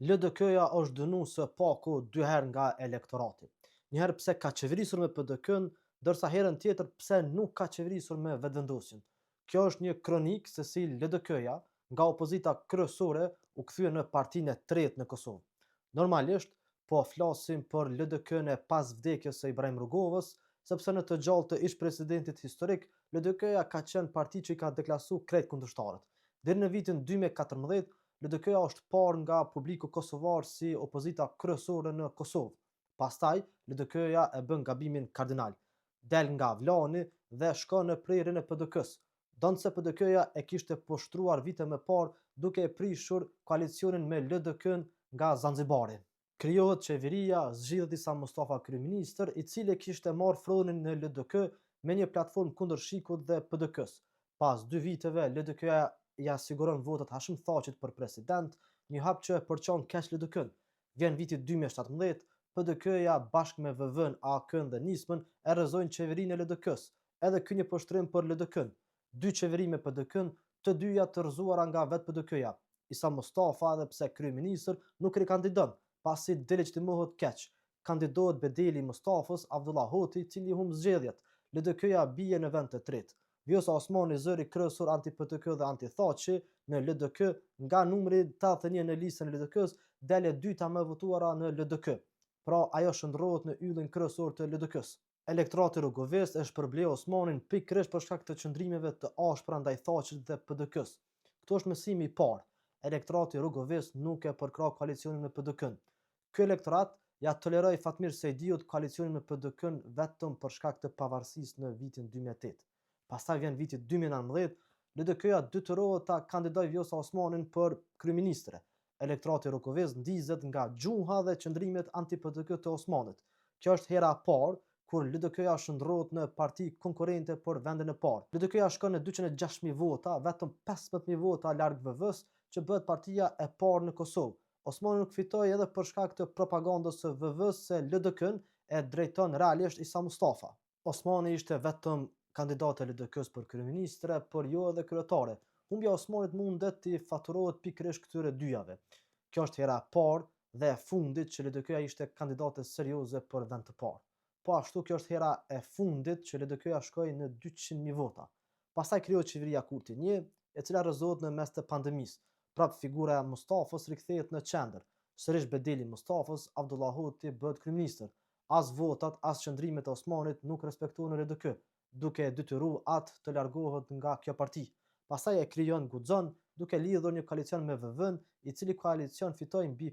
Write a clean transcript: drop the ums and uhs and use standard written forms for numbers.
LDK-ja është dënuar së paku 2 herë nga elektorati. Një herë pse ka qeverisur me PDK-n, ndërsa herën tjetër pse nuk ka qeverisur me vetëvendosjen. Kjo është një kronik se si LDK-ja nga opozita kryesore u kthye në partinë e tretë në Kosovë. Normalisht, po flasim për LDK-n e pas vdekjes së Ibrahim Rugovës, sepse në të gjallë të ish-presidentit historik, LDK-ja ka qenë parti që i ka deklasu krejt kundërshtarët. Deri në vitin 2014, LDK-ja është parë nga publiku kosovar si opozita kryesore në Kosovë. Pastaj, LDK-ja e bën gabimin kardinal. Del nga Vllani dhe shkon në prerjen e PDK-s. Donse PDK-ja e kishte poshtruar vite më parë duke e prishur koalicionin me LDK-n nga Zanzibari. Krijohet qeveria, zgjidhet Isa Mustafa kryeministër, i cili kishte marrë fronin në LDK me një platformë kundër Shikut dhe PDK-s. Pas 2 viteve, LDK-ja ja siguron votat Hashim Thaqit për president, një hap që e përçon keq LDK-n. Vjen viti 2017, PDK-ja bashkë me VV-n, AK-n dhe Nismën e rrezojnë qeverinë e LDK-s. Edhe ky një poshtrim për LDK-n. 2 qeveri me PDK-n, të dyja të rrëzuara nga vetë PDK-ja. Isa Mustafa, edhe pse kryeministër, nuk rikandidon, pasi delegitimohet keq. Kandidohet bedeli i Mustafës, Abdullah Hoti, i cili humb zgjedhjet. LDK-ja bie në vend të tretë. Vjosa Osmani, zëri kryesor anti-PDK dhe anti-Thaqi në LDK, nga numri 81 në listën e LDK-s, del e dyta më votuara në LDK. Pra ajo shndërrohet në yllin kryesor të LDK-s. Elektorati Rrogoves e shpërbleu Osmanin pikërisht për shkak të qëndrimeve të ashpra ndaj Thaqit dhe PDK-s. Këtu është mësimi i parë. Elektorati Rrogoves nuk e përkrah koalicionin me PDK-n. Ky elektorat ja toleroi Fatmir Sejdiut koalicionin me PDK-n vetëm për shkak të pavarësisë në vitin 2008. Pastaj vjen viti 2019, LDK-ja detyrohet ta kandidojë Vjosa Osmanin për kryeministre. Elektorati Rrogoves ndizet nga gjuha dhe qëndrimet anti-PDK të Osmanit. Kjo është hera e parë kur LDK-ja shndërrohet në parti konkurrente për vendin e parë. LDK-ja shkon në 206.000 vota, vetëm 15.000 vota larg VV-s, që bëhet partia e parë në Kosovë. Osmani nuk fitoi edhe për shkak të propagandës së VV-s se LDK-n e drejton realisht Isa Mustafa. Osmani ishte vetëm kandidat e LDK-s për kryeministre, por jo edhe kryetare. Humbja e Osmanit mundet të faturohet pikërisht këtyre dyjave. Kjo është hera e parë dhe e fundit që LDK-ja ishte kandidate serioze për vend të parë. Po ashtu kjo është hera e fundit që LDK-ja shkoi në 200.000 vota. Pastaj krijohet qeveria Kurti 1, e cila rrëzohet në mes të pandemisë. Prap figura e Mustafës rikthehet në qendër. Sërish bedeli Mustafës, Abdullah Hoti bëhet kryeministër. As votat, as qëndrimet e Osmanit nuk respektohen në LDK, duke e detyruar atë të largohet nga kjo parti. Pastaj e krijon Guxon, duke lidhur një koalicion me VV-n, i cili koalicion fitoi mbi